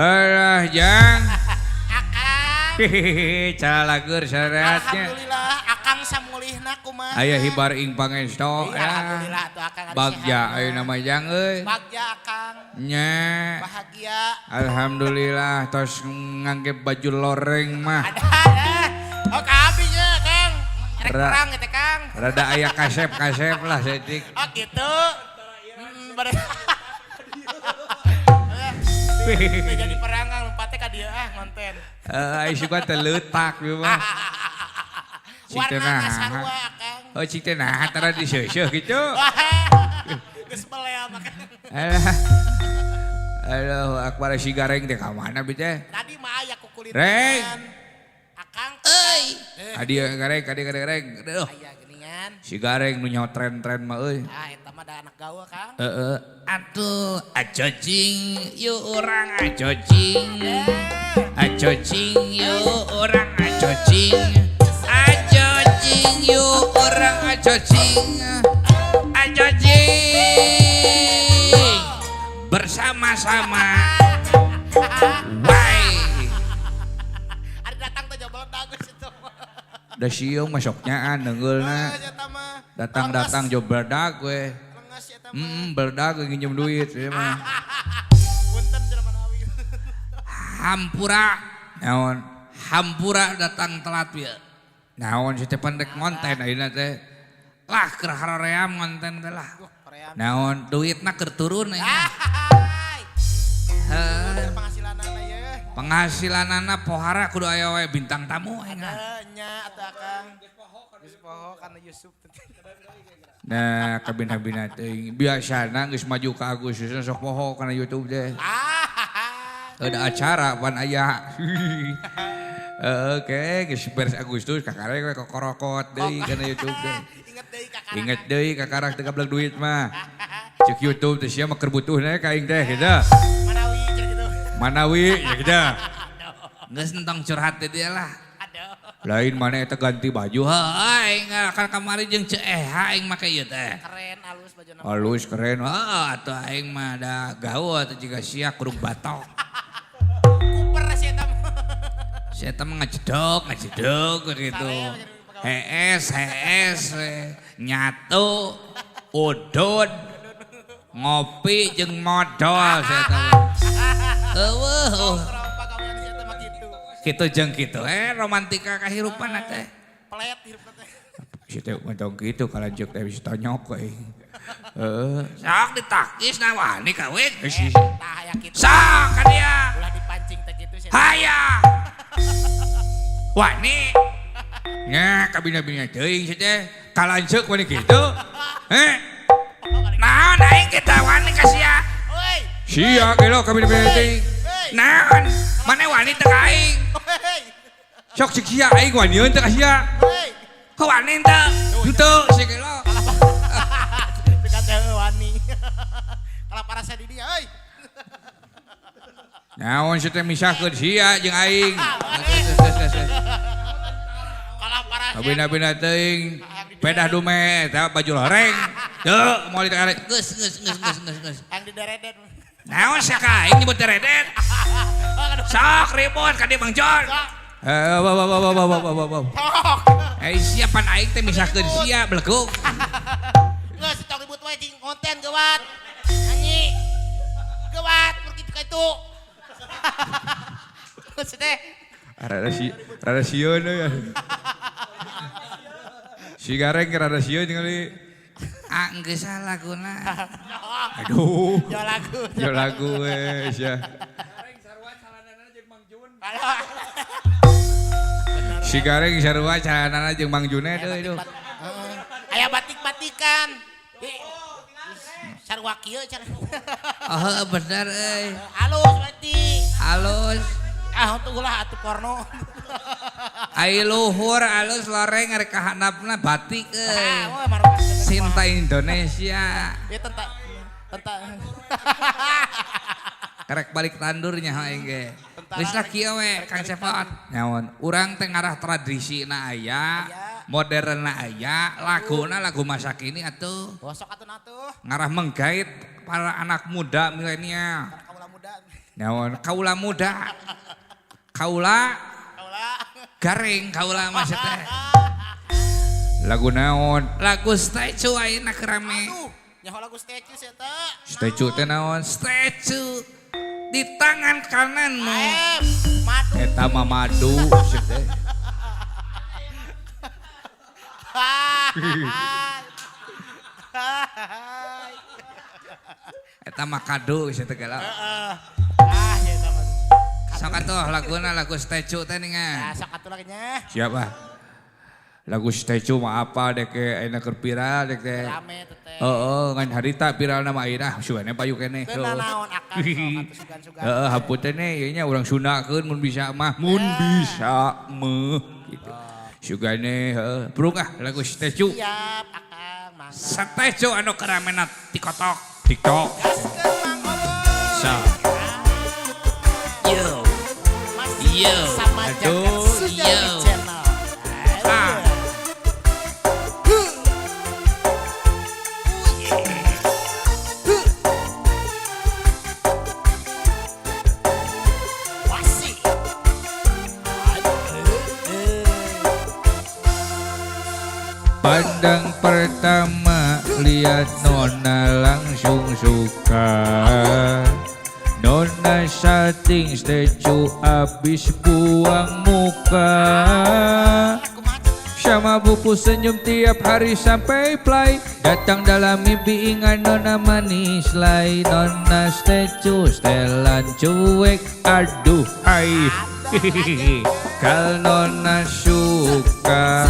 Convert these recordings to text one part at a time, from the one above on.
Alah jang. Akang. Calagur syariatnya. Alhamdulillah Akang samulihna kumaha. Aya hibar ing pangesto. Alhamdulillah tuh Akang. Bagja aya nama jang euy. Bagja Akang. Nya. Bahagia. Alhamdulillah tos ngangge baju loreng mah. Ada. Oh kabinya Kang. Rek perang gitu Kang. Rada aya kasep-kasep lah sedik. Oh gitu. Pada jadi perang Kang lompatnya ka dieu ngonten. Ai suka teleutak ieu mah. Warna sarua Kang. Oh cik teh nah tara diseuseuk gitu. Geus belea mah Kang. Aduh akbar si gareng teh ka mana bi teh? Tadi mah aya kukulit. Reng. Akang euy. Adi gareng, gareng. Aduh. Aya geuningan. Si gareng nu nyaho tren-tren mah euy. Ah eta mah da anak gaul Kang. Atuh acocing yuk orang acocing. Acocing yuk orang acocing. Acocing yuk orang acocing. Acocing bersama-sama. Why? Ada datang teh jabal dagus itu. Da siung masoknya neungeulna. Eta mah. Datang-datang jo berdag we. Lengas eta mah. Berdag nginjem duit ieu mah. Punten jelema nawi. Hampura naon? Hampura datang telat ya. Naon si teh pendek ngonten ayeuna teh. Lah keur haroream ngonten teh lah. Naon duitna keur turun ya. Penghasilanana ye. Penghasilanana pohara kudu aya wae bintang tamu ayeuna. Nya atuh Akang. Geus poho kana Yusuf. Nah, kabina-bina teuing biasana geus maju ka Agustus sok poho kana YouTube teh. Ada acara pan aya. Oke, geus beres Agustus kakarek we kokorokot deui kana YouTube teh. Ingat deui kakarek teu gablek duit mah. Cek YouTube teh sia mah keur butuhna ka aing teh gitu. Manawi cenah gitu. Manawi ya gitu. Geus entong curhat teh dia lah. Aduh. Lain mana eta ganti baju aing kan kamari jeung Ceeha aing make ieu teh. Keren alus bajana. Halus keren. Atuh aing mah da gaul atuh jiga sia kurung batok. Kuper si eta mah. Si eta mah ngajedog gitu. Hees, nyatu, udud, ngopi jeung modal si eta. Eueuh. Rompak kawian si eta mah kitu. Kitu jeung kitu romantika kahirupan teh. Pelet hirupna teh. Si teh ngomong gitu kalanjut teh bisa tanyok we. Sok ditakis na wani kawin. Tah aya kitu. Sok ka dia. Ulah dipancing teh kitu si eta. Haya. Wani. Nya kabina-bina teuing si teh. Kalanjut wani kitu. Naon aing kita wani ka sia. Oi. Sia gelo kabina-bina teuing. Naon? Mane wani teu ka aing. Oi. Sok cik sia aing wanieun teu ka sia. Oi. Wani teu. Henteu si gelo. Tekan teh wani. Kalau para di dia euy. Naon si teh misahkeun sia jeung aing. Kalau para Bina-bina teuing pedah dume eta baju loreng. Teu moal ditarek. Geus. yang dideredet. Naon sia ka aing nyebut deredet. Sok ribut ka dieu Bang Jon. Wow. Siapan aing teh misahkeun sia beleguk. Geus tok ribut wae jeung konten geuwat. Nyanyi. Geuwat pergi ka itu. Geus teh. Rada sieun ya. Si gareng rada sieun ningali. Geus salah laguna. Aduh. Jo lagu we sia. Si gareng sarua caranana jeung Mang June deui itu. Aya batik-batikan. Sarua kieu cara. Bener euy. Halus batik. Halus. Tuh ulah atuh porno. Ai luhur alus loreng rek kahandapna batik euy. Marukan. Cinta Indonesia. Ya tentang Karek balik tandurnya aing ge. Geus lah kieu we Kang Cepot. Nyaon? Urang teh ngarah tradisina aya, modernna aya, laguna lagu masa kini atuh. Bosok atuh. Ngarah menggait para anak muda milenial. Kaula muda. Naon kaula muda. Kaula garing kaula mah teh. Lagu naon? Lagu statue ayeuna kerame. Aduh, nyaho lagu statue sih teh. Statue teh naon? Statue di tangan kananmu. Madu. Eta mah madu sia teh. Eta mah kado sia teh galak. Ya teman. Sok atuh laguna lagu statue teh ningan. Ya sok atuh lagi nya. Siapa? Lagu statue mah apa dek ayeuna keur viral dek teh. Rame teh. Heeh, ngan harita viral nama ayeuna sugana payu keneh. Teu naon akan sok atuh sugan-sugan. Heeh, hampun teh ieu nya urang Sundakeun mun bisa mah. Mun bisa mah gitu. Sugane heeh, burung lagu statue. Siap akang mangga. Statue anu keramena TikTok. TikTok. Gaskeun mangga. So. Yo. Masih Yo. sama Aduh, Jagat Sujati yo. Channel. Ah. Wasih. Pandang pertama lihat nona langsung suka. Nona setting statue abis buang muka. Sama buku senyum tiap hari sampai play. Datang dalam mimpi ingat nona manis lay. Nona statue setelan cuek. Aduh hai. Kal nona suka.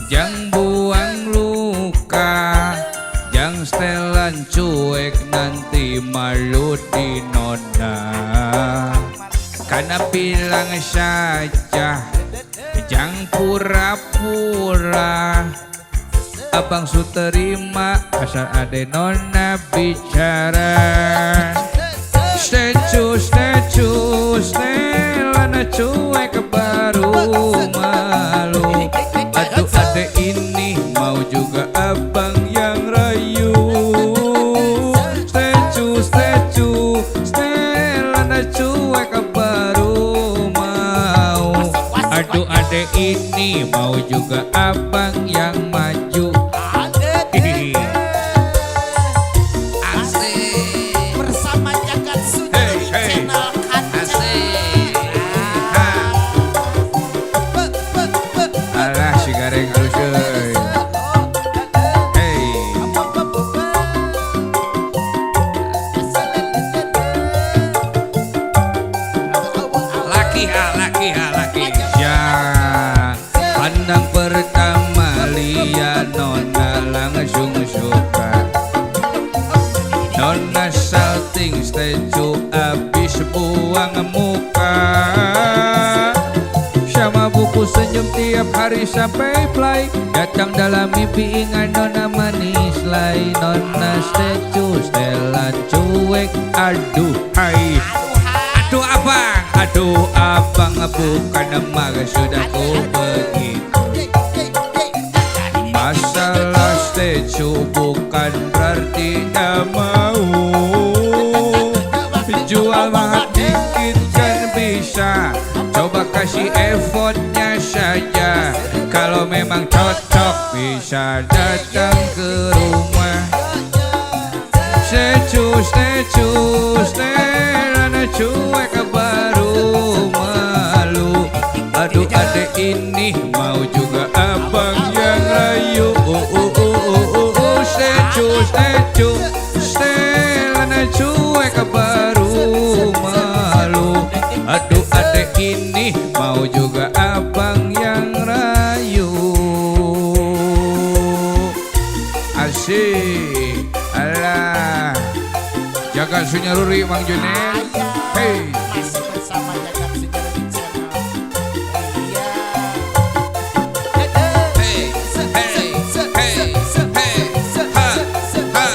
Jang buang luka. Jang setelan cuek nanti malu di nona. Karena bilang saja. Jang pura-pura. Abang su terima asal ade nona bicara. Statue, statue, setelan cuek baru malu. Aduh ade ini mau juga abang yang rayu. Statue, statue, setelan cuek baru mau. Aduh ade ini mau juga abang yang maju. Asik. Bersama Jagat Sujati Hey, hey. Channel Asik. Alah si gareng halus euy. Hey. Laki laki. Ya. Pandang pertama lihat nona langsung suka. Nona salting statue abis buang muka. Sama buku senyum tiap hari sampai play. Datang dalam mimpi ingat nona manis lay. Nona statue setelan cuek. Aduh hai. Aduh abang bukan maksudku begitu. Masalah statue bukan berarti tak mau. Jual mahal dikit kan bisa. Coba kasih effortnya saja. Kalau memang cocok bisa datang ke rumah. Statue, statue, setelan cuek baru malu. Aduh adek ini mau juga abang yang rayu. Statue, statue, setelan cuek baru malu. Aduh adek ini mau juga abang yang rayu. Asik. Alah. Jaga sunyaruri Mang Junel. Hey. Masih bersama Jagat Sujati Channel. Iya. Hey. Hey. Hey. Hey. Ha. Ha.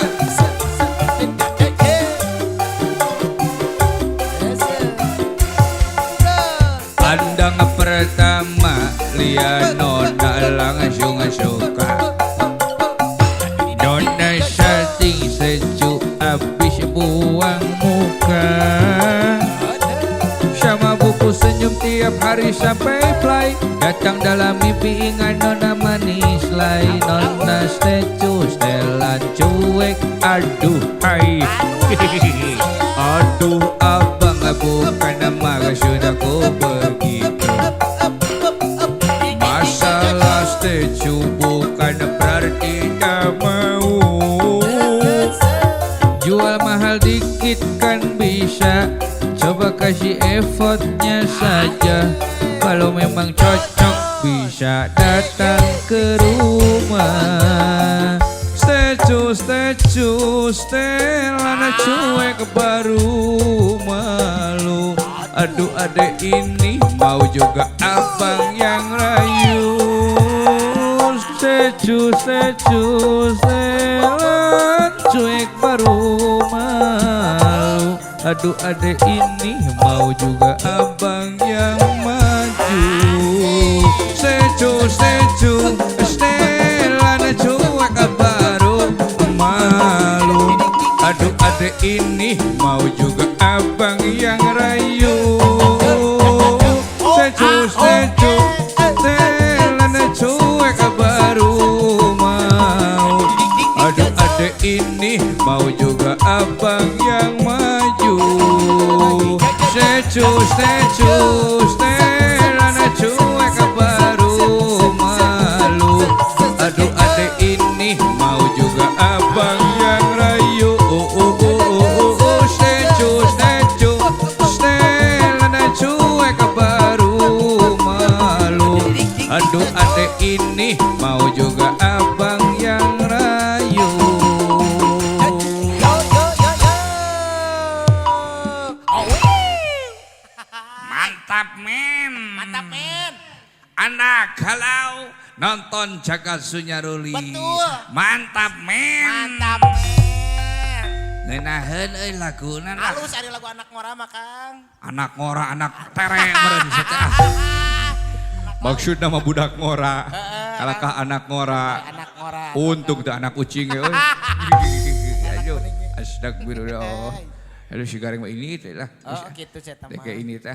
Pandang pertama lihat nona langsung suka. Nona setting sejuk abis buang muka. tiap hari sampai fly. Datang dalam mimpi ingat nona manis lain. Nona stecu setelan cuek. Aduh hai. Aduh abang bukan nama sudah ku begitu. Masalah stecu bukan berarti tak mau. Jual mahal dikit kan bisa. Coba kasih effortnya saja. Kalau memang cocok bisa datang ke rumah. Stecu, stecu, setelan cuek baru malu. Aduh adek ini mau juga abang yang rayu. Stecu, stecu, setelan cuek baru malu. Aduh adek ini mau juga abang yang maju. Stecu, stecu, setelan cuek baru malu. Aduh adek ini mau juga abang yang rayu. Stecu, stecu, setelan cuek baru mau. Aduh adek ini mau juga abang yang maju. Stecu, stecu, setelan cuek baru malu. Aduh adek ini mau juga abang yang rayu. Stecu, stecu, setelan cuek baru malu. Aduh adek ini mau juga abang yang rayu. Mantap men. Mantap men. Anda kalau nonton Jagat Sunyaruli. Betul. Mantap men. Mantap men. Ngeunaheun euy laguna. Halus ada lagu anak ngora mah Kang. Anak ngora, anak tere meureun teh. Maksudna mah budak ngora. Kalakah anak ngora. Anak ngora. Untung teh anak kucing euy. Ayo, astagfirullah. Aduh si garing mah ini teh lah. Oh gitu saya Kayak ini teh.